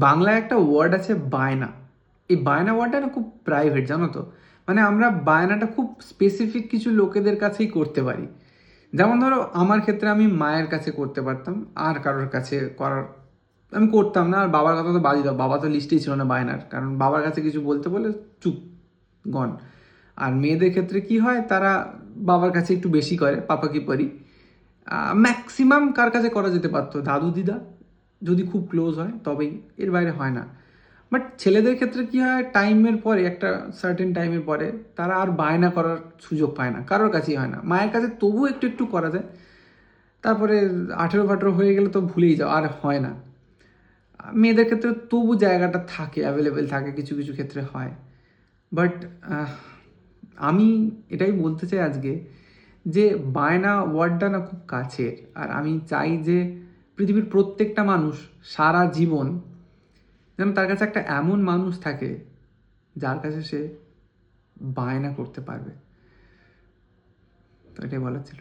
বাংলায় একটা ওয়ার্ড আছে বায়না। এই বায়না ওয়ার্ডটা না খুব প্রাইভেট, জানো তো। মানে আমরা বায়নাটা খুব স্পেসিফিক কিছু লোকেদের কাছেই করতে পারি। যেমন ধরো আমার ক্ষেত্রে আমি মায়ের কাছে করতে পারতাম, আর কারোর কাছে করার আমি করতাম না। আর বাবার কথা তো বাদই দাও, বাবা তো লিস্টেই ছিল না বায়নার, কারণ বাবার কাছে কিছু বলতে বলে চুপ, গন। আর মেয়েদের ক্ষেত্রে কি হয়, তারা বাবার কাছে একটু বেশি করে, পাপা কি পারি। ম্যাক্সিমাম কার কাছে করা যেতে পারতো, দাদু দিদা যদি খুব ক্লোজ হয় তবেই, এর বাইরে হয় না। বাট ছেলেদের ক্ষেত্রে কি হয়, টাইমের পরে, একটা সার্টেন টাইমের পরে তারা আর বায়না করার সুযোগ পায় না, কারোর কাছেই হয় না। মায়ের কাছে তবুও একটু একটু করা যায়, তারপরে 18-18 হয়ে গেলে তো ভুলেই যাও, আর হয় না। মেয়েদের ক্ষেত্রে তবু জায়গাটা থাকে, অ্যাভেলেবেল থাকে, কিছু কিছু ক্ষেত্রে হয়। বাট আমি এটাই বলতে চাই আজকে, যে বায়না ওয়ার্ডটা না খুব কাছের। আর আমি চাই যে পৃথিবীর প্রত্যেকটা মানুষ সারা জীবন যেন তার কাছে একটা এমন মানুষ থাকে যার কাছে সে বায়না করতে পারবে। তো এটাই বলার ছিল।